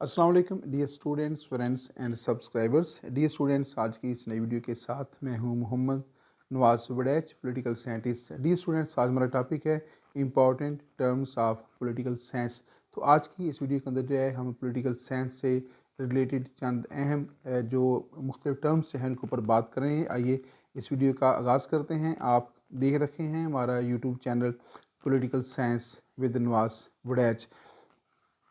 अस्सलाम वालेकुम dear students, friends and subscribers. Dear students, आज की इस नई वीडियो के साथ मैं हूं Mohammad Nawaz Waraich, political scientist. Dear students, आज हमारा टॉपिक है important terms of political science. तो आज की इस वीडियो के अंदर जो है हम पॉलिटिकल साइंस से रिलेटेड चंद अहम जो मुख्तलिफ टर्म्स हैं उनके ऊपर बात कर रहे हैं। आइए इस वीडियो का आगाज़ करते हैं। आप देख रखे हैं हमारा YouTube channel political science with Nawaz Waraich.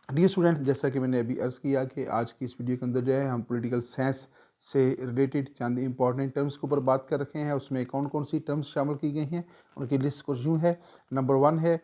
Dear student, जैसा कि मैंने अभी अर्ज़ किया कि आज की इस वीडियो के अंदर जो है हम पॉलिटिकल साइंस से रिलेटेड चंद इंपॉर्टेंट टर्म्स के ऊपर बात कर रखे हैं। उसमें कौन कौन सी टर्म्स शामिल की गई हैं उनकी लिस्ट कुछ यूँ है। नंबर 1 है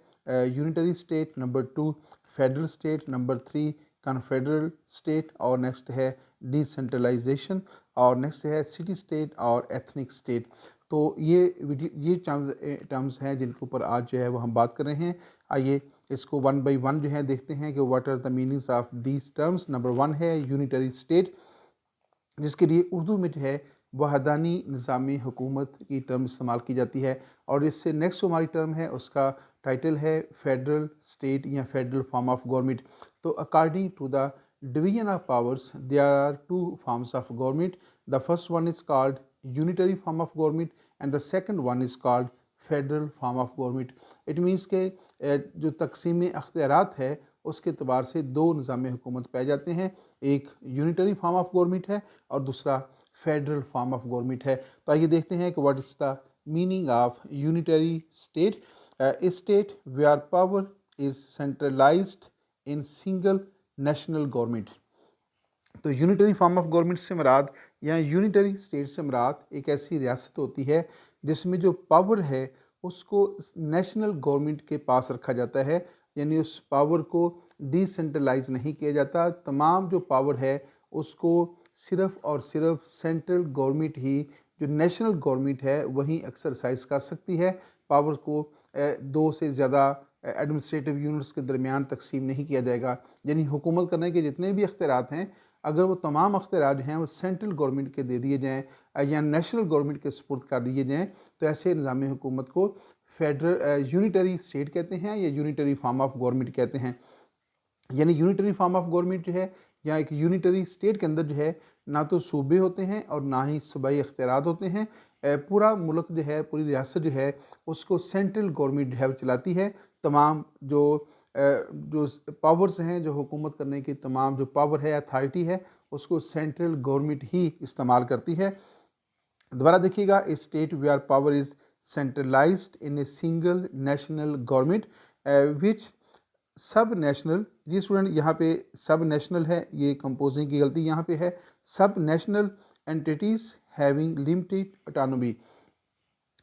unitary state, number 2 federal state, number 3 confederal state, और नेक्स्ट है डिसेंट्रलाइजेशन, और नेक्स्ट है सिटी स्टेट और एथनिक स्टेट। तो ये टर्म्स हैं जिनके ऊपर आज जो है वो हम बात कर रहे हैं। आइए इसको वन बाई वन जो है देखते हैं कि what are the meanings of these terms. Number 1 है यूनिटरी स्टेट, जिसके लिए उर्दू में जो है वहदानी निज़ामी हुकूमत की टर्म इस्तेमाल की जाती है। और इससे नेक्स्ट जो हमारी टर्म है उसका टाइटल है फेडरल स्टेट या फेडरल फॉर्म ऑफ गवर्नमेंट। तो according to the division of powers there are two forms of government. The first one is called unitary form of government and the second one is called federal form of government. It means के जो तकसीम अख्तियारात है उसके अतबार से दो निज़ाम हुकूमत पाए जाते हैं। एक यूनिटरी फॉर्म ऑफ गवर्नमेंट है और दूसरा फेडरल फॉर्म ऑफ गवर्नमेंट है। तो आइए देखते हैं कि what is the meaning of unitary state. A state where power is centralised in single national government. तो यूनिटरी फॉर्म ऑफ गवर्नमेंट से मुराद या यूनिटरी स्टेट से मुराद एक ऐसी रियासत होती है जिसमें जो पावर है उसको नेशनल गवर्नमेंट के पास रखा जाता है, यानी उस पावर को डिसेंट्रलाइज नहीं किया जाता। तमाम जो पावर है उसको सिर्फ और सिर्फ सेंट्रल गवर्नमेंट ही, जो नेशनल गवर्नमेंट है, वहीं एक्सरसाइज कर सकती है। पावर को दो से ज़्यादा एडमिनिस्ट्रेटिव यूनिट्स के दरमियान तकसीम नहीं किया जाएगा। यानी हुकूमत करने के जितने भी अख्तियारात हैं, अगर वो तमाम अख्तियारात हैं वो सेंट्रल गवर्नमेंट के दे दिए जाएँ या नेशनल गवर्नमेंट के सुपुर्द कर दिए जाएँ, तो ऐसे निज़ाम हुकूमत को फेडरल यूनिटरी स्टेट कहते हैं या यूनिटरी फॉर्म ऑफ गवर्नमेंट कहते हैं। यानी यूनिटरी फॉर्म ऑफ गवर्नमेंट जो है या एक यूनिटरी स्टेट के अंदर जो है ना तो सूबे होते हैं और ना ही सूबाई अख्तियारात होते हैं। पूरा मुल्क जो है, पूरी रियासत जो है, उसको सेंट्रल गवर्नमेंट जो है वो चलाती है। तमाम जो पावर्स हैं, जो हुकूमत करने की तमाम जो पावर है, अथॉरिटी है, उसको सेंट्रल गवर्नमेंट ही इस्तेमाल करती है। दोबारा देखिएगा, a state where power is centralised in a single national government which sub national. ये स्टूडेंट यहाँ पे सब नेशनल है, ये कंपोजिंग की गलती यहाँ पे है। सब national entities having limited autonomy.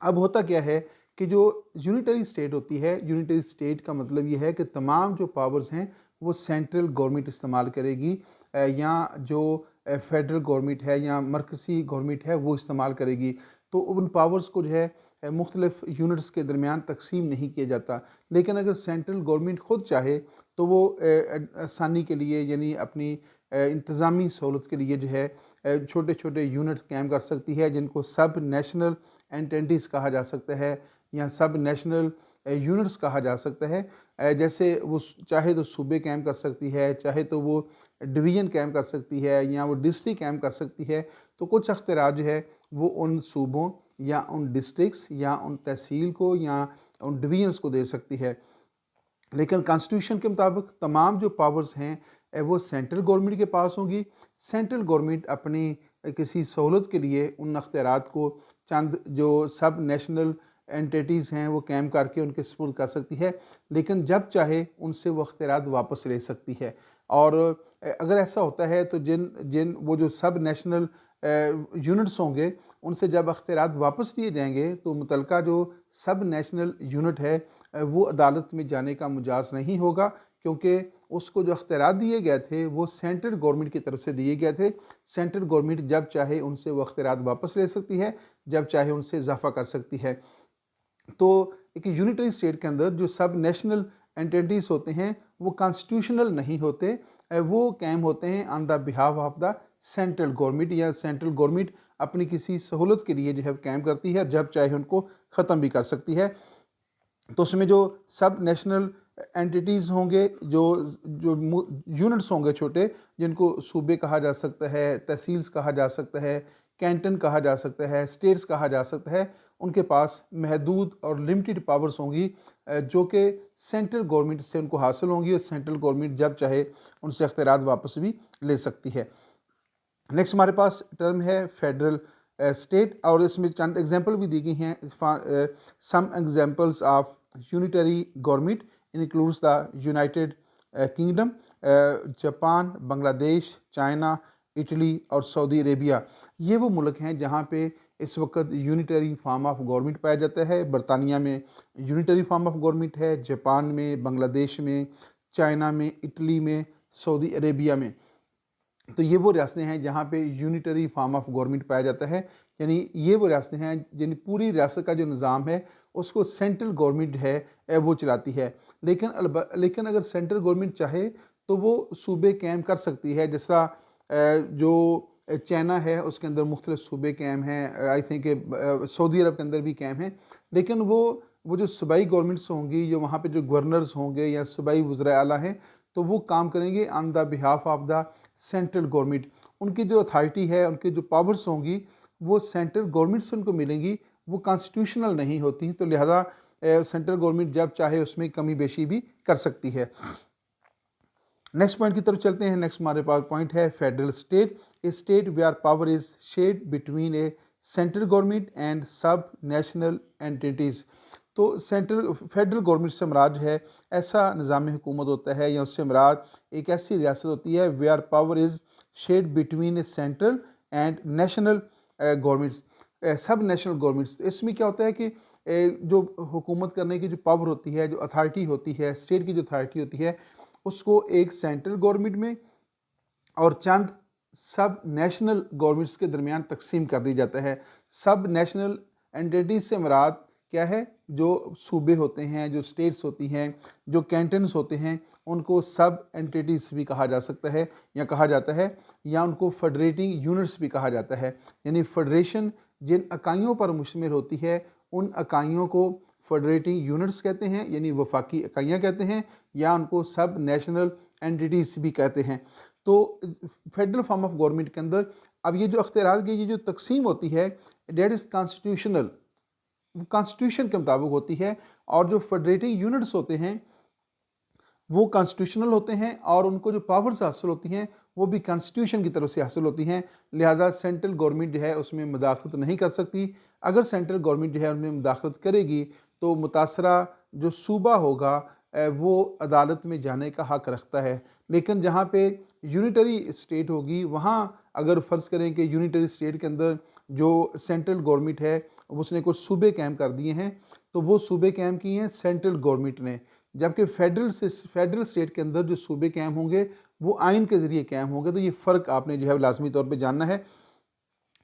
अब होता क्या है कि जो यूनिटरी स्टेट होती है, यूनिटरी स्टेट का मतलब ये है कि तमाम जो पावर्स हैं वो सेंट्रल गवर्नमेंट इस्तेमाल करेगी या जो फेडरल गवर्नमेंट है या मरकज़ी गवर्नमेंट है वो इस्तेमाल करेगी। तो उन पावर्स को जो है मुख्तलिफ यूनिट्स के दरमियान तकसीम नहीं किया जाता। लेकिन अगर सेंट्रल गवर्नमेंट ख़ुद चाहे तो वो आसानी के लिए, यानी अपनी इंतज़ामी सहूलत के लिए जो है छोटे छोटे यूनिट कायम कर सकती है, जिनको सब नेशनल एंटिटीज़ कहा जा सकता है या सब नेशनल यूनिट्स कहा जा सकता है। जैसे वो चाहे तो सूबे कायम कर सकती है, चाहे तो वो डिवीज़न कायम कर सकती है या वो डिस्ट्रिक्ट कायम कर सकती है। तो कुछ अख्तियारात जो है वो उन सूबों या उन डिस्ट्रिक्ट्स या उन तहसील को या उन डिवीजन्स को दे सकती है। लेकिन कॉन्स्टिट्यूशन के मुताबिक तमाम जो पावर्स हैं वो सेंट्रल गवर्नमेंट के पास होंगी। सेंट्रल गवर्नमेंट अपनी किसी सहूलत के लिए उन अख्तियारात को चंद जो सब नेशनल एंटिटीज़ हैं वो कायम करके उनके सुपुर्द कर सकती है, लेकिन जब चाहे उनसे वो अख्तियारात वापस ले सकती है। और अगर ऐसा होता है तो जिन जिन वो जो सब नेशनल यूनिट्स होंगे उनसे जब अख्तियारात वापस लिए जाएंगे तो मुतलका जो सब नेशनल यूनिट है वो अदालत में जाने का मुजाज नहीं होगा, क्योंकि उसको जो अख्तियारात दिए गए थे वो सेंट्रल गवर्नमेंट की तरफ से दिए गए थे। सेंट्रल गवर्नमेंट जब चाहे उनसे वो अख्तियारात वापस ले सकती है, जब चाहे उनसे इजाफा कर सकती है। तो एक यूनिटरी स्टेट के अंदर जो सब नेशनल एंटिटीज़ होते हैं वो कॉन्स्टिट्यूशनल नहीं होते, वो कायम होते हैं on the behalf of the central government, या सेंट्रल गवर्नमेंट अपनी किसी सहूलत के लिए जो है कायम करती है, जब चाहे उनको ख़त्म भी कर सकती है। तो उसमें जो सब नेशनल एंटिटीज़ होंगे, जो जो यूनिट्स होंगे छोटे, जिनको सूबे कहा जा सकता है, तहसील्स कहा जा सकता है, कैंटन कहा जा सकता है, स्टेट्स कहा जा सकता है, उनके पास महदूद और लिमिटेड पावर्स होंगी, जो कि सेंट्रल गवर्नमेंट से उनको हासिल होंगी, और सेंट्रल गवर्नमेंट जब चाहे उनसे अख्तियारात वापस भी ले सकती है। नेक्स्ट हमारे पास टर्म है फेडरल स्टेट, और इसमें चंद एग्जांपल भी दी गई हैं। Some examples of unitary government includes the United Kingdom, Japan, Bangladesh, China, Italy और सऊदी अरेबिया। ये वो मुल्क हैं जहाँ पे इस वक्त यूनिटरी फॉर्म ऑफ गवर्नमेंट पाया जाता है। बरतानिया में यूनिटरी फॉर्म ऑफ गवर्नमेंट है, जापान में, बांग्लादेश में, चाइना में, इटली में, सऊदी अरेबिया में। तो ये वो रियासतें हैं जहाँ पे यूनिटरी फॉर्म ऑफ गवर्नमेंट पाया जाता है, यानी ये वो रियासतें हैं जिन पूरी रियासत का जो निज़ाम है उसको सेंट्रल गवर्नमेंट है वो चलाती है। लेकिन अगर सेंट्रल गवर्नमेंट चाहे तो वो सूबे कायम कर सकती है। जिस तरह जो चाइना है उसके अंदर मुख्तलिफ सूबे कायम हैं, आई थिंक सऊदी अरब के अंदर भी कायम हैं, लेकिन वो जो सूबाई गवर्नमेंट्स होंगी, जो वहाँ पे जो गवर्नर्स होंगे या सूबाई वज़राए आला हैं, तो वो काम करेंगे on the behalf of the central government. उनकी जो अथॉरिटी है, उनकी जो पावर्स होंगी, वो सेंट्रल गवर्नमेंट से उनको मिलेंगी, वो कॉन्स्टिट्यूशनल नहीं होती। तो लिहाजा सेंट्रल गवर्नमेंट जब चाहे उसमें कमी बेशी भी कर सकती है। नेक्स्ट पॉइंट की तरफ चलते हैं। नेक्स्ट हमारे पास पॉइंट है federal state, a state where power is shared between a central government and sub national entities. तो फेडरल गवर्नमेंट से मुराद है ऐसा निज़ाम हुकूमत होता है, या उससे मुराद एक ऐसी रियासत होती है where power is shared between a central and national governments, sub national governments. इसमें क्या होता है कि जो हुकूमत करने की जो पावर होती है, जो अथॉरिटी होती है, स्टेट की जो अथॉरिटी होती है, उसको एक सेंट्रल गवर्नमेंट में और चंद सब नेशनल गवर्नमेंट्स के दरमियान तकसीम कर दी जाता है। सब नेशनल एंटिटीज़ से मुराद क्या है? जो सूबे होते हैं, जो स्टेट्स होती हैं, जो कैंटन्स होते हैं, उनको सब एंटिटीज़ भी कहा जा सकता है या कहा जाता है, या उनको फेडरेटिंग यूनिट्स भी कहा जाता है। यानी फेडरेशन जिन इकाइयों पर मुश्तमिल होती है, उन इकाइयों को फेडरेटिंग यूनिट्स कहते हैं, यानी वफाकी इकाइयाँ कहते हैं, या उनको सब नेशनल एंटिटीज़ भी कहते हैं। तो फेडरल फॉर्म ऑफ गवर्नमेंट के अंदर अब ये जो अख्तियारात की ये जो तकसीम होती है, डेट इज़ कॉन्स्टिट्यूशनल, कॉन्स्टिट्यूशन के मुताबिक होती है। और जो फेडरेटिंग यूनिट्स होते हैं वो कॉन्स्टिट्यूशनल होते हैं, और उनको जो पावर्स हासिल होती हैं वो भी कॉन्स्टिट्यूशन की तरफ से हासिल होती हैं। लिहाजा सेंट्रल गवर्नमेंट जो है उसमें मुदाखलत नहीं कर सकती। अगर सेंट्रल गवर्नमेंट जो है उनमें मुदाखलत करेगी तो मुतासरा जो सूबा होगा वो अदालत में जाने का हक़ रखता है। लेकिन जहाँ पे यूनिटरी स्टेट होगी, वहाँ अगर फ़र्ज़ करें कि यूनिटरी स्टेट के अंदर जो सेंट्रल गवर्नमेंट है उसने कुछ सूबे कायम कर दिए हैं, तो वो सूबे कायम किए हैं सेंट्रल गवर्नमेंट ने, जबकि फेडरल स्टेट के अंदर जो सूबे कायम होंगे वो आइन के ज़रिए कायम होंगे। तो ये फ़र्क आपने जो है लाजमी तौर पे जानना है।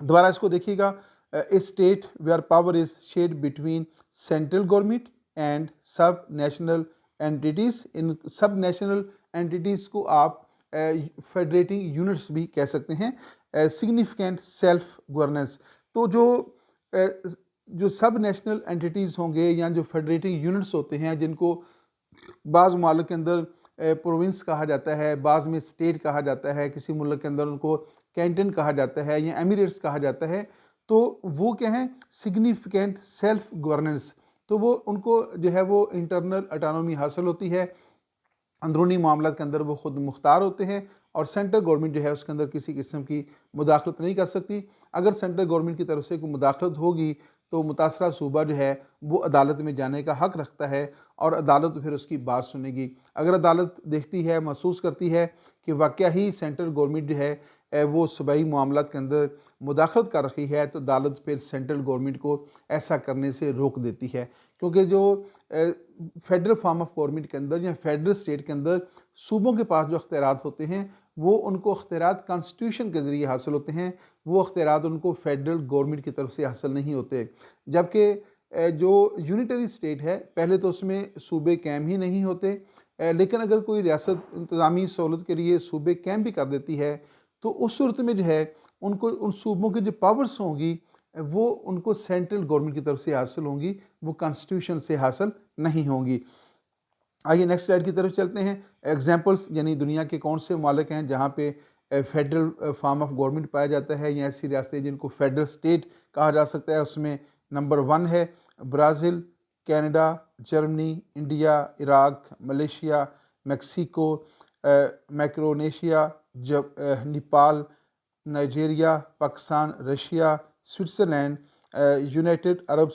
दोबारा इसको देखिएगा, a state where power is shared between central government and sub national entities. In sub national entities को आप फेडरेटिंग यूनिट्स भी कह सकते हैं। सिग्निफिकेंट सेल्फ गवर्नेंस, तो जो सब नेशनल एंटिटीज़ होंगे या जो फेडरेटिंग यूनिट्स होते हैं, जिनको बाज़ मुल्क के अंदर प्रोविंस कहा जाता है, बाज़ में स्टेट कहा जाता है, किसी मुल्क के अंदर उनको कैंटन कहा जाता है या एमिरेट्स कहा जाता है, तो वो क्या है? Significant self governance. तो वो उनको जो है वो इंटरनल ऑटोनॉमी हासिल होती है, अंदरूनी मामला के अंदर वो ख़ुद मुख्तार होते हैं, और सेंट्रल गवर्नमेंट जो है उसके अंदर किसी किस्म की मुदाखलत नहीं कर सकती। अगर सेंट्रल गवर्नमेंट की तरफ से कोई मुदाखलत होगी तो मुतासरा सूबा जो है वो अदालत में जाने का हक़ रखता है, और अदालत फिर उसकी बात सुनेगी। अगर अदालत देखती है, महसूस करती है कि वाकया ही सेंट्रल गवर्नमेंट जो है वो सूबाई मामलात के अंदर मुदाखलत कर रही है, तो अदालत फिर सेंट्रल गवर्नमेंट को ऐसा करने से रोक देती है। क्योंकि जो फेडरल फॉर्म ऑफ गवर्नमेंट के अंदर या फेडरल स्टेट के अंदर सूबों के पास जो अख्तियारात होते हैं वो उनको अख्तियारात कॉन्स्टिट्यूशन के ज़रिए हासिल होते हैं, वो अख्तियारात उनको फेडरल गवर्नमेंट की तरफ से हासिल नहीं होते। जबकि जो यूनिटरी स्टेट है, पहले तो उसमें सूबे कायम ही नहीं होते, लेकिन अगर कोई रियासत इंतज़ामी सहूलत के लिए सूबे कायम भी कर देती है, तो उस सूरत में जो है उनको उन सूबों की जो पावर्स होंगी वो उनको सेंट्रल गवर्नमेंट की तरफ से हासिल होंगी, वो कॉन्स्टिट्यूशन से हासिल नहीं होंगी। आइए नेक्स्ट स्लाइड की तरफ चलते हैं। एग्जाम्पल्स यानी दुनिया के कौन से मालिक हैं जहाँ पे फेडरल फॉर्म ऑफ गवर्नमेंट पाया जाता है या ऐसी रियासतें जिनको फेडरल स्टेट कहा जा सकता है। उसमें नंबर 1 है Brazil, Canada, Germany, India, Iraq, Malaysia, Mexico, Micronesia, Nepal, Nigeria, Pakistan, Russia, Switzerland, United Arab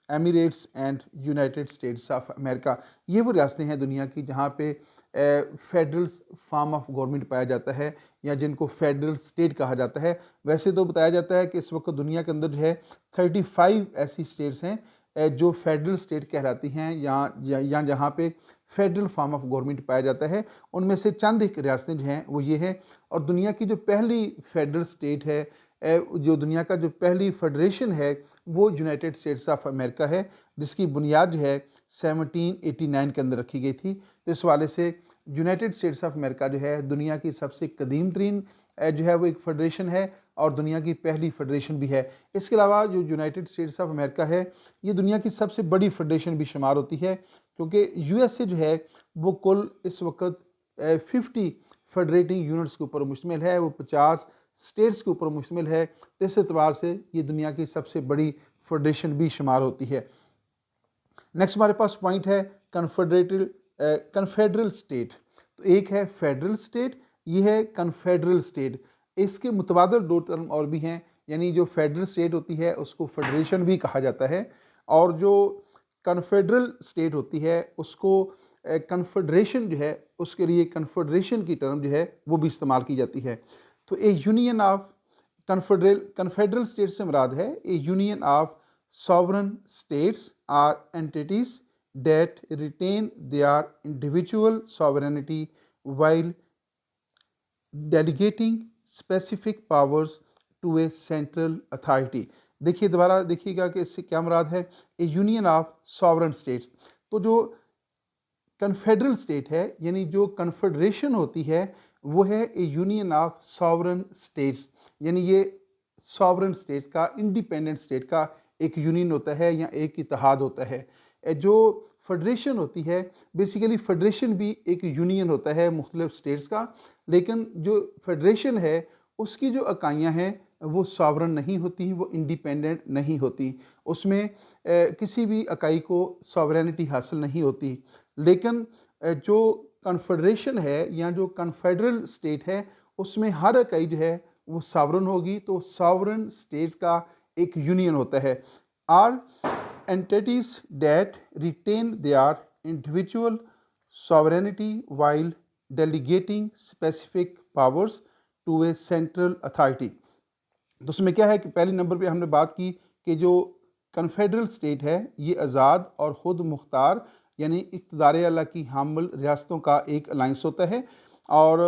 Emirates and United States of America. ये वो रियासतें हैं दुनिया की जहाँ पे फेडरल फॉर्म ऑफ गवर्नमेंट पाया जाता है या जिनको फेडरल स्टेट कहा जाता है। वैसे तो बताया जाता है कि इस वक्त दुनिया के अंदर जो है 35 ऐसी स्टेट्स हैं जो फेडरल स्टेट कहलाती हैं या जहाँ पे फेडरल फॉर्म ऑफ गवर्नमेंट पाया जाता है। उनमें से चंद एक रियासतें जो हैं वो ये है। और दुनिया की जो पहली फेडरल स्टेट है, जो दुनिया का जो पहली फेडरेशन है वो यूनाइटेड स्टेट्स ऑफ अमेरिका है, जिसकी बुनियाद जो है 1789 के अंदर रखी गई थी। तो इस वाले से यूनाइटेड स्टेट्स ऑफ अमेरिका जो है दुनिया की सबसे कदीम तरीन जो है वो एक फेडरेशन है और दुनिया की पहली फेडरेशन भी है। इसके अलावा जो यूनाइटेड स्टेट्स ऑफ अमेरिका है ये दुनिया की सबसे बड़ी फेडरेशन भी शुमार होती है, क्योंकि यूएसए जो है वो कुल इस वक्त 50 फेडरेटिंग यूनिट्स के ऊपर मुश्तमिल है, वो 50 स्टेट्स के ऊपर मुश्तमिल है। तो इस एतबार से ये दुनिया की सबसे बड़ी फेडरेशन भी शुमार होती है। नेक्स्ट हमारे पास पॉइंट है कन्फेडरल स्टेट। तो एक है फेडरल स्टेट, ये है कन्फेडरल स्टेट। इसके मुतबादल दो टर्म और भी हैं, यानी जो फेडरल स्टेट होती है उसको फेडरेशन भी कहा जाता है और जो कन्फेडरल स्टेट होती है उसको कन्फेडरेशन जो है उसके लिए कन्फेडरेशन की टर्म जो है वो भी इस्तेमाल की जाती है। तो ए यूनियन ऑफ कन्फेडरल स्टेट से मुराद है A union of sovereign states are entities that retain their individual sovereignty while delegating specific powers to a central authority। देखिए दोबारा देखिएगा कि इससे क्या मुराद है, A union of sovereign states. तो जो कन्फेडरल स्टेट है यानी जो कन्फेडरेशन होती है वो है A union of sovereign states, यानी ये सॉवरन स्टेट्स का, इंडिपेंडेंट स्टेट का एक यूनियन होता है या एक इत्तेहाद होता है। जो फेडरेशन होती है बेसिकली फेडरेशन भी एक यूनियन होता है मुख्तलिफ स्टेट्स का, लेकिन जो फेडरेशन है उसकी जो इकाइयाँ हैं वो सॉवरन नहीं होती, वो इंडिपेंडेंट नहीं होती, उसमें किसी भी इकाई को सॉवरेनिटी हासिल नहीं होती। लेकिन जो कन्फेडरेशन है या जो कन्फेडरल स्टेट है उसमें हर इकाई जो है वो सॉवरन होगी। तो सॉवरन स्टेट का एक यूनियन होता है। Are entities that retain their individual sovereignty while delegating specific powers to a central authority. तो उसमें क्या है कि पहले नंबर पे हमने बात की कि जो कन्फेडरल स्टेट है ये आज़ाद और ख़ुद मुख्तार यानी इक़्तिदार अल्लाह की हामिल रियासतों का एक अलाइंस होता है और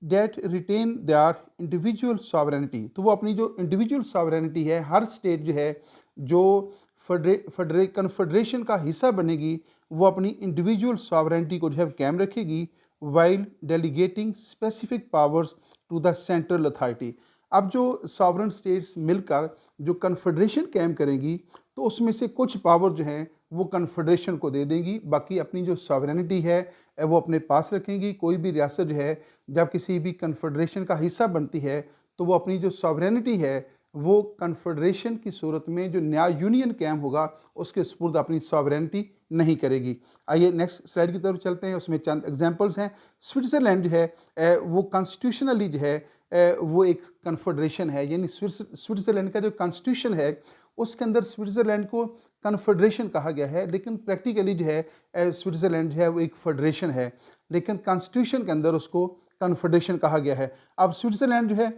that retain their individual sovereignty. तो वो अपनी जो इंडिविजुअल सॉवरेनिटी है, हर स्टेट जो है जो कन्फेडरेशन का हिस्सा बनेगी वो अपनी इंडिविजुअल सॉवरेनिटी को जो है कायम रखेगी while delegating specific powers to the central authority. अब जो सॉवरन स्टेट्स मिलकर जो कन्फेडरेशन कायम करेंगी तो उसमें से कुछ पावर जो हैं वो कन्फेडरेशन को दे देंगी, बाकी अपनी जो सॉवरेनिटी है वो अपने पास रखेंगी। कोई भी रियासत जो है जब किसी भी कन्फेडरेशन का हिस्सा बनती है तो वो अपनी जो सॉवरेनिटी है वो कन्फेडरेशन की सूरत में जो नया यूनियन कायम होगा उसके सुपुर्द अपनी सॉवरेनिटी नहीं करेगी। आइए नेक्स्ट स्लाइड की तरफ चलते हैं, उसमें चंद एग्जांपल्स हैं। स्विट्ज़रलैंड जो है वो कॉन्स्टिट्यूशनली जो है वो एक कन्फेडरेशन है, यानी स्विट्ज़रलैंड का जो कॉन्स्टिट्यूशन है उसके अंदर स्विट्ज़रलैंड को कन्फेडरेशन कहा गया है, लेकिन प्रैक्टिकली जो है स्विट्ज़रलैंड जो है वो एक फेडरेशन है, लेकिन कॉन्स्टिट्यूशन के अंदर उसको कन्फेडरेशन कहा गया है। अब स्विट्ज़रलैंड जो है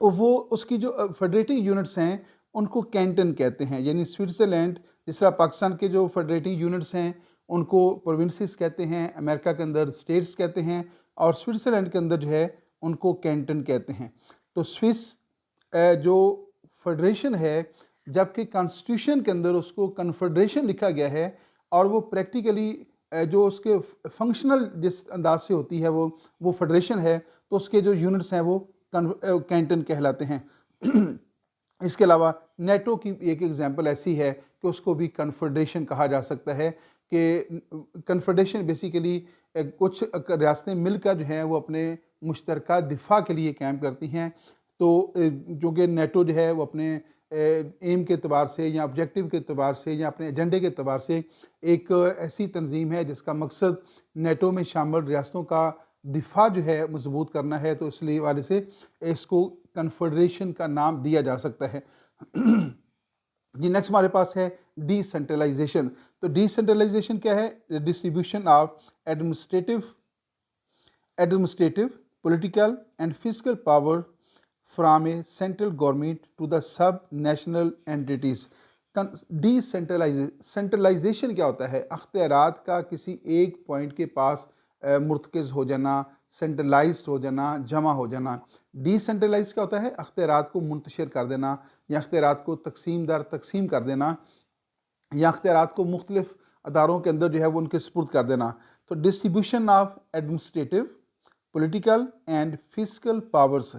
वो उसकी जो फेडरेटिंग यूनिट्स हैं उनको कैंटन कहते हैं, यानी स्विट्ज़रलैंड जिस तरह पाकिस्तान के जो फेडरेटिंग यूनिट्स हैं उनको प्रोविंसेस कहते हैं, अमेरिका के अंदर स्टेट्स कहते हैं और स्विट्ज़रलैंड के अंदर जो है उनको कैंटन कहते हैं। तो स्विस जो फेडरेशन है जबकि कॉन्स्टिट्यूशन के अंदर उसको कन्फेडरेशन लिखा गया है और वो प्रैक्टिकली जो उसके फंक्शनल जिस अंदाज से होती है वो फेडरेशन है, तो उसके जो यूनिट्स हैं वो कैंटन कहलाते हैं। इसके अलावा नेटो की एक एग्जांपल ऐसी है कि उसको भी कन्फेडरेशन कहा जा सकता है कि कन्फेडरेशन बेसिकली कुछ रियासतें मिलकर जो हैं वो अपने मुश्तरका दिफा के लिए कैंप करती हैं। तो जो कि नेटो जो है वो अपने एम के अतबार से या ऑब्जेक्टिव के अतबार से या अपने एजेंडे के अतबार से एक ऐसी तंजीम है जिसका मकसद नेटो में शामिल रियासतों का दिफा जो है मजबूत करना है। तो इसलिए वाले से इसको कन्फेडरेशन का नाम दिया जा सकता है। जी, नेक्स्ट हमारे पास है डिसेंट्रलाइजेशन। तो डिसेंट्रलाइजेशन क्या है? Distribution of administrative political and physical power from a central government to the sub national entities. Centralization क्या होता है? अख्तियारात का किसी एक पॉइंट के पास मुर्तकज़ हो जाना, सेंट्रलाइज्ड हो जाना, जमा हो जाना। डिसेंट्रलाइज क्या होता है? अख्तियारात को मुंतशिर कर देना या अख्तियारात को तकसीम दर तकसीम कर देना या अख्तियारात को मुख्तलिफ अदारों के अंदर जो है वो उनके सुपुर्द कर देना। तो distribution of administrative political and physical powers.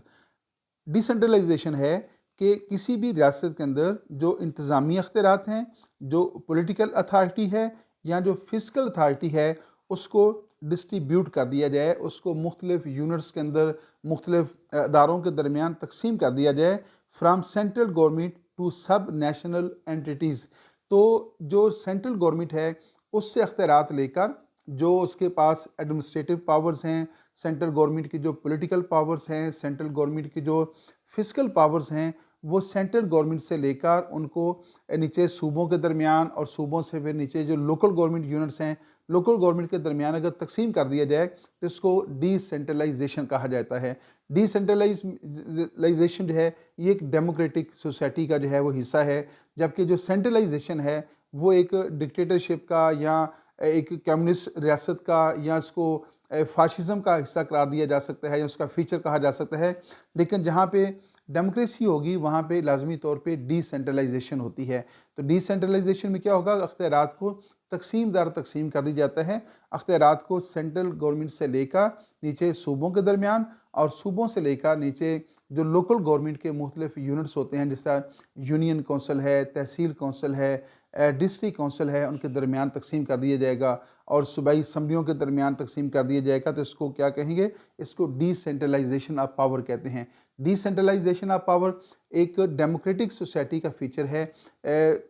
Decentralization है कि किसी भी रियासत के अंदर जो इंतज़ामी अख्तियारात हैं, जो पॉलिटिकल अथॉरिटी है या जो फिजिकल अथॉरिटी है, उसको डिस्ट्रीब्यूट कर दिया जाए, उसको मुख्तलिफ यूनिट्स के अंदर मुख्तलिफ अदारों के दरमियान तकसीम कर दिया जाए फ्राम सेंट्रल गवर्नमेंट टू सब नेशनल एंटिटीज़। तो जो सेंट्रल गवर्नमेंट है उससे अख्तियारात लेकर जो उसके पास एडमिनिस्ट्रेटिव पावर्स हैं, सेंट्रल गवर्नमेंट की जो पॉलिटिकल पावर्स हैं, सेंट्रल गवर्नमेंट की जो फिजिकल पावर्स हैं, वो सेंट्रल गवर्नमेंट से लेकर उनको नीचे सूबों के दरमियान और सूबों से फिर नीचे जो लोकल गवर्नमेंट यूनिट्स हैं, लोकल गवर्नमेंट के दरमियान अगर तकसीम कर दिया जाए तो इसको डिसेंट्रलाइजेशन कहा जाता है। डिसेंट्रलाइजेशन जो है ये एक डेमोक्रेटिक सोसाइटी का जो है वो हिस्सा है, जबकि जो सेंट्रलाइजेशन है वो एक डिक्टेटरशिप का या एक कम्युनिस्ट रियासत का या इसको फाशिज्म का हिस्सा करार दिया जा सकता है या उसका फीचर कहा जा सकता है। लेकिन जहाँ पे डेमोक्रेसी होगी वहाँ पे लाजमी तौर पे डिसेंट्रलाइजेशन होती है। तो डिसेंट्रलाइजेशन में क्या होगा? अख्तियारात को तकसीम दर तकसीम कर दी जाता है। अख्तियारात को सेंट्रल गवर्नमेंट से लेकर नीचे सूबों के दरमियान और सूबों से लेकर नीचे जो लोकल गवर्नमेंट के मुख्तलिफ यूनिट्स होते हैं, जैसा यूनियन कौंसल है, तहसील कौंसल है, डिस्ट्रिक्ट कौंसल है, उनके दरमियान तकसीम कर दिया जाएगा और सूबाई असम्बलियों के दरमियान तकसीम कर दिया जाएगा। तो इसको क्या कहेंगे? इसको डिसेंट्रलाइजेशन ऑफ पावर कहते हैं। डिसेंट्रलाइजेशन ऑफ पावर एक डेमोक्रेटिक सोसाइटी का फीचर है।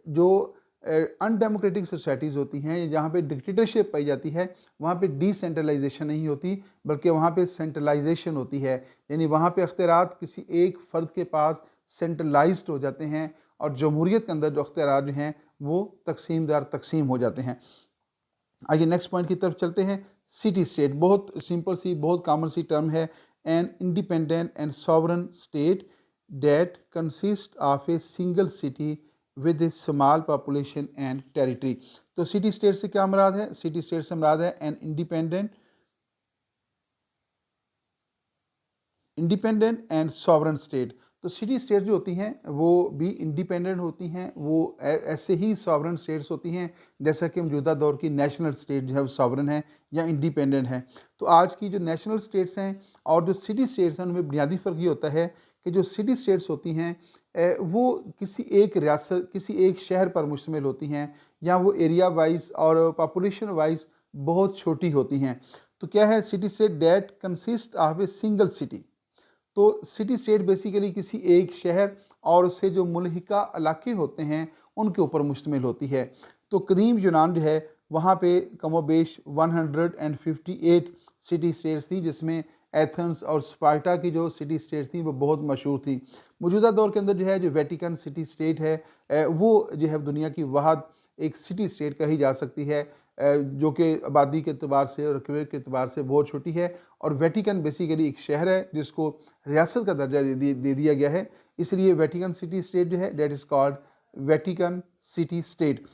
जो अनडेमोक्रेटिक सोसाइटीज़ होती हैं जहाँ पे डिक्टेटरशिप पाई जाती है, वहाँ पे डिसेंट्रलाइजेशन नहीं होती बल्कि वहाँ पे सेंट्रलाइजेशन होती है। यानी वहाँ पे अख्तियारात किसी एक फ़र्द के पास सेंट्रलाइज्ड हो जाते हैं और जमहूरियत के अंदर जो अख्तियारात जो हैं वो तकसीम दर तकसीम हो जाते हैं। आइए नेक्स्ट पॉइंट की तरफ चलते हैं। सिटी स्टेट बहुत सिंपल सी बहुत कॉमन सी टर्म है। An independent and sovereign state that consist of a single city with A small population and territory. तो सिटी स्टेट से क्या मुराद है? सिटी स्टेट से मुराद है an independent and sovereign state. तो सिटी स्टेट जो होती हैं वो भी इंडिपेंडेंट होती हैं, वो ऐसे ही सॉवरन स्टेट्स होती हैं जैसा कि मौजूदा दौर की नेशनल स्टेट जो है वो सॉवरन है या इंडिपेंडेंट है। तो आज की जो नेशनल स्टेट्स हैं और जो सिटी स्टेट्स हैं उनमें बुनियादी फ़र्क ये होता है कि जो सिटी स्टेट्स होती हैं वो किसी एक रियासत किसी एक शहर पर मुश्तमिल होती हैं या वो एरिया वाइज और पॉपुलेशन वाइज बहुत छोटी होती हैं। तो क्या है? City state that consist of a single city. तो सिटी स्टेट बेसिकली किसी एक शहर और उससे जो मुल्हिका इलाके होते हैं उनके ऊपर मुश्तमिल होती है। तो कदीम यूनान जो है वहाँ पे कमोबेश 158 सिटी स्टेट्स थी, जिसमें एथेंस और स्पार्टा की जो सिटी स्टेट्स थी वो बहुत मशहूर थी। मौजूदा दौर के अंदर जो है जो वेटिकन सिटी स्टेट है वो जो है दुनिया की वाहिद एक सिटी स्टेट कही जा सकती है, जो कि आबादी के अतबार से और रकबे के अतबार से बहुत छोटी है। और वेटिकन बेसिकली एक शहर है जिसको रियासत का दर्जा दे दिया गया है, इसलिए वेटिकन सिटी स्टेट जो है that is called Vatican city state.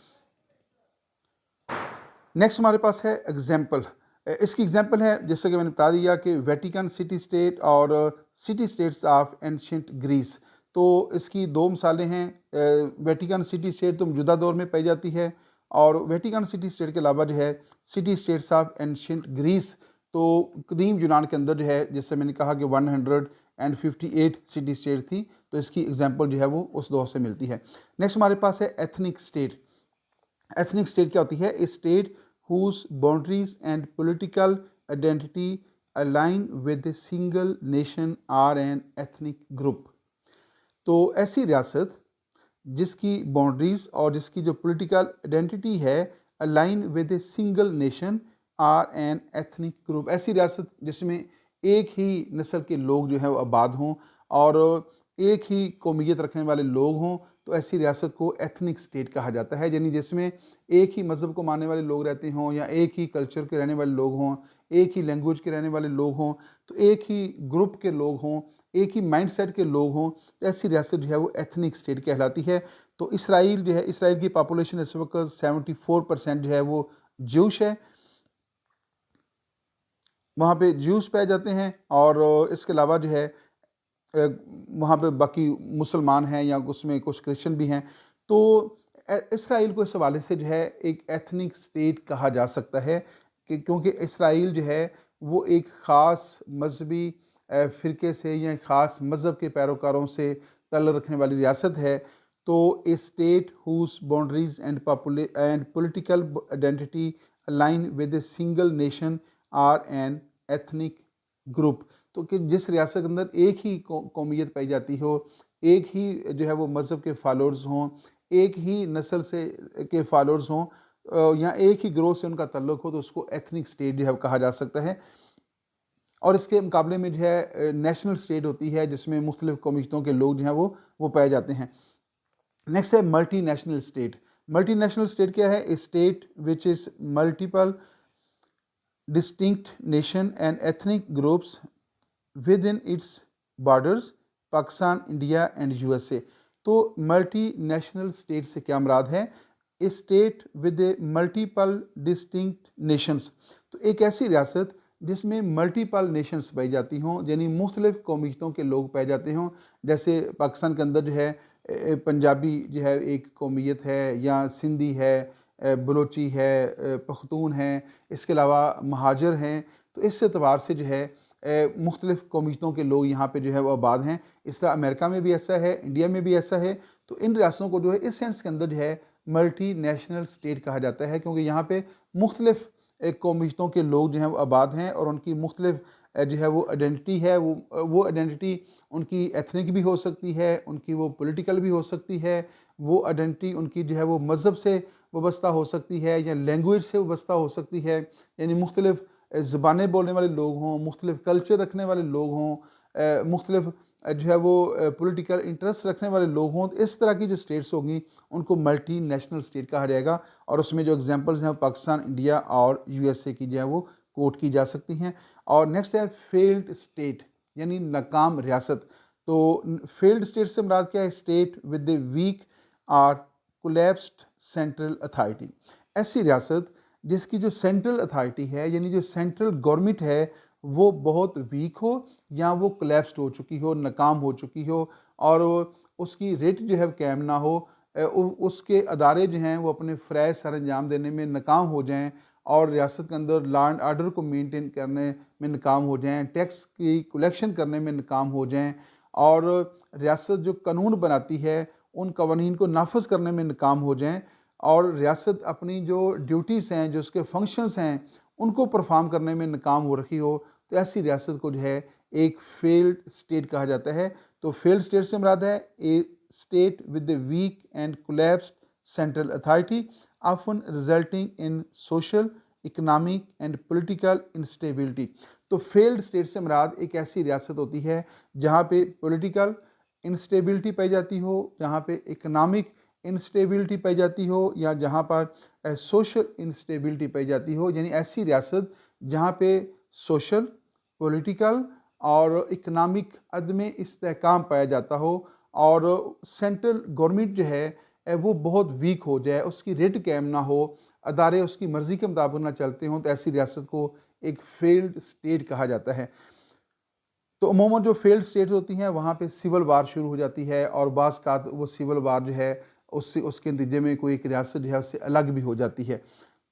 Next हमारे पास है एग्जाम्पल। इसकी एग्जाम्पल है जैसे कि मैंने बता दिया कि वेटिकन सिटी स्टेट और city states of ancient Greece. तो इसकी दो मिसालें हैं। वेटिकन सिटी स्टेट तो मौजूदा दौर में पाई जाती है और वेटिकन सिटी स्टेट के अलावा जो है city states of ancient Greece. तो कदीम यूनान के अंदर जो है जैसे मैंने कहा कि 158 सिटी स्टेट थी, तो इसकी एग्जांपल जो है वो उस दौर से मिलती है। नेक्स्ट हमारे पास है एथनिक स्टेट। एथनिक स्टेट क्या होती है? A state whose boundaries and political identity align with a single nation or an ethnic group. तो ऐसी रियासत जिसकी बाउंड्रीज और जिसकी जो पॉलिटिकल आइडेंटिटी है align with a single nation or an ethnic group. ऐसी रियासत जिसमें एक ही नस्ल के लोग जो हैं वो आबाद हों और एक ही कौमियत रखने वाले लोग हों, तो ऐसी रियासत को एथनिक स्टेट कहा जाता है। यानी जिसमें एक ही मज़हब को मानने वाले लोग रहते हों या एक ही कल्चर के रहने वाले लोग हों, एक ही लैंग्वेज के रहने वाले लोग हों, तो एक ही ग्रुप के लोग हों, एक ही माइंड सेट के लोग हों, तो ऐसी रियासत जो है वो एथनिक स्टेट कहलाती है। तो इसराइल जो है, इसराइल की पॉपुलेशन इस वक्त 74% जो है वो ज्यूश है, वहाँ पे ज्यूस पाए जाते हैं और इसके अलावा जो है वहाँ पे बाकी मुसलमान हैं या उसमें कुछ क्रिश्चियन भी हैं। तो इसराइल को इस हवाले से जो है एक एथनिक स्टेट कहा जा सकता है कि क्योंकि इसराइल जो है वो एक ख़ास मजहबी फ़िरके से या ख़ास मज़हब के पैरोकारों से ताल्लुक़ रखने वाली रियासत है। तो a state whose boundaries and political identity align with a single nation or an ethnic group. तो कि जिस रियासत के अंदर एक ही कौमियत पाई जाती हो, एक ही जो है वो मज़हब के फॉलोअर्स हों, एक ही नस्ल से के फॉलोअर्स हों या एक ही ग्रोह से उनका ताल्लुक़ हो, तो उसको एथनिक स्टेट जो है कहा जा सकता है। और इसके मुकाबले में जो है नेशनल स्टेट होती है जिसमें मुख्तलिफ़ कौमियतों के लोग जो हैं वो पाए जाते हैं। नेक्स्ट है multi national state. Multi national state क्या है? A state which is multiple distinct nation and ethnic groups within its borders, Pakistan, India and USA. तो मल्टी नेशनल स्टेट से क्या मुराद है? A state with a multiple distinct nations. तो एक ऐसी रियासत जिसमें मल्टीपल नेशंस पाई जाती हों, यानी मुख्तलिफ कौमियतों के लोग पाए जाते हों। जैसे पाकिस्तान के अंदर जो है पंजाबी जो है एक कौमियत है, या सिंधी है, बलोची है, पख्तून हैं, इसके अलावा महाजर हैं। तो इस एतबार से जो है मुख्तलिफ़ कौमियतों के लोग यहाँ पे जो है वो आबाद हैं। इस तरह अमेरिका में भी ऐसा है, इंडिया में भी ऐसा है। तो इन रियासतों को जो है इस सेंस के अंदर जो है मल्टी नेशनल स्टेट कहा जाता है, क्योंकि यहाँ पे मुख्तलिफ़ कौमियतों के लोग जो हैं वो आबाद हैं और उनकी मुख्तलिफ़ जो है वो आइडेंटिटी है, वो आइडेंटिटी उनकी एथनिक भी हो सकती है, उनकी वो पॉलिटिकल भी हो सकती है, वो आइडेंटिटी उनकी जो है वो मज़हब से वाबस्ता हो सकती है या लैंग्वेज से वाबस्ता हो सकती है। यानी मुख्तलिफ़ ज़बानें बोलने वाले लोग हों, मुख्तलिफ़ कल्चर रखने वाले लोग हों, मुख्तलिफ़ जो है वो पॉलिटिकल इंटरेस्ट रखने वाले लोग हों। तो इस तरह की जो स्टेट्स होंगी उनको मल्टी नेशनल स्टेट कहा जाएगा। और उसमें जो एग्जांपल्स हैं पाकिस्तान, इंडिया और यूएसए की जो है वो कोट की जा सकती हैं। और नेक्स्ट है फेल्ड स्टेट, यानी नाकाम रियासत। तो फेल्ड स्टेट से मुराद क्या है? State with a weak or collapsed central authority. ऐसी रियासत जिसकी जो सेंट्रल अथॉरिटी है, यानी जो सेंट्रल गवर्नमेंट है, वो बहुत वीक हो या वो कोलैप्स्ड हो चुकी हो, नाकाम हो चुकी हो और उसकी रेट जो है कायम ना हो, उसके अदारे जो हैं वो अपने फ़रज़ सर अंजाम देने में नाकाम हो जाएँ और रियासत के अंदर लॉ एंड आर्डर को मेंटेन करने में नाकाम हो जाएँ, टैक्स की कलेक्शन करने में नाकाम हो जाएँ और रियासत जो कानून बनाती है उन कवानीन को नाफज करने में नाकाम हो जाएँ और रियासत अपनी जो ड्यूटीज़ हैं, जो उसके फंक्शंस हैं, उनको परफॉर्म करने में नाकाम हो रखी हो, तो ऐसी रियासत को जो है एक फेल्ड स्टेट कहा जाता है। तो फेल्ड स्टेट से मुराद है a state with a weak and collapsed central authority often resulting in social, economic and political instability. तो फेल्ड स्टेट से मुराद एक ऐसी रियासत होती है जहाँ पे पॉलिटिकल इंस्टेबिलिटी पाई जाती हो, जहाँ पे इकोनॉमिक इंस्टेबिलिटी पाई जाती हो या जहाँ पर सोशल इंस्टेबिलिटी पाई जाती हो। यानी ऐसी रियासत जहाँ पे सोशल, पॉलिटिकल और इकोनॉमिक अदम इस्तेहकाम पाया जाता हो और सेंट्रल गवर्नमेंट जो है वो बहुत वीक हो जाए, उसकी रेट कायम ना हो, अदारे उसकी मर्ज़ी के मुताबिक ना चलते हों, तो ऐसी रियासत को एक फेल्ड स्टेट कहा जाता है। तो अमूमन जो फेल्ड स्टेट्स होती हैं वहाँ पे सिविल वार शुरू हो जाती है और बाज़ का वो सिविल वार जो है उससे उसके नतीजे में कोई एक रियासत जो है उससे अलग भी हो जाती है।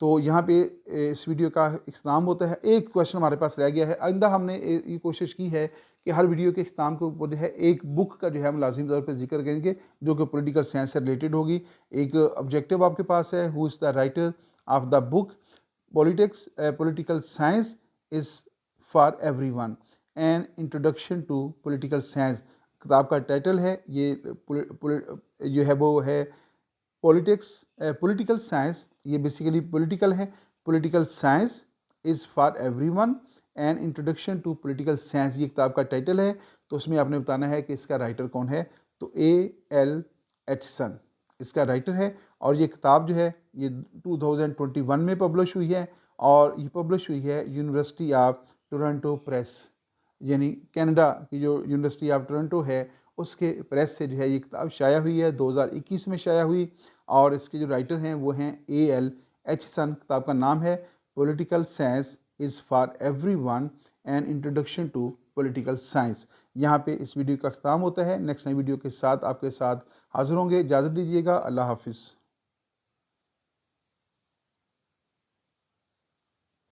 तो यहाँ पे इस वीडियो का इख्तिताम होता है। एक क्वेश्चन हमारे पास रह गया है, आइंदा हमने ये कोशिश की है कि हर वीडियो के इख्तिताम के ऊपर जो है एक बुक का जो है हम लाजिमी तौर पर जिक्र करेंगे जो कि पॉलिटिकल साइंस से रिलेटेड होगी। एक ऑब्जेक्टिव आपके पास है, who is the writer of the book political science is for everyone, an introduction to political science. किताब का टाइटल है ये जो है वो है पॉलिटिकल साइंस, ये बेसिकली पॉलिटिकल है। Political science is for everyone an introduction to political science, ये किताब का टाइटल है। तो उसमें आपने बताना है कि इसका राइटर कौन है। तो A.L. एचिसन इसका राइटर है और ये किताब जो है ये 2021 में पब्लिश हुई है और ये पब्लिश हुई है यूनिवर्सिटी ऑफ टोरंटो प्रेस, यानी कनाडा की जो यूनिवर्सिटी ऑफ टोरंटो है उसके प्रेस से जो है ये किताब शाया हुई है, 2021 में शाया हुई। और इसके जो राइटर हैं वो हैं A.L. एचिसन। किताब का नाम है political science is for everyone an introduction to political science. यहाँ पे इस वीडियो का ख़त्म होता है। नेक्स्ट नई वीडियो के साथ आपके साथ हाज़िर होंगे। इजाज़त दीजिएगा। अल्लाह हाफिज़।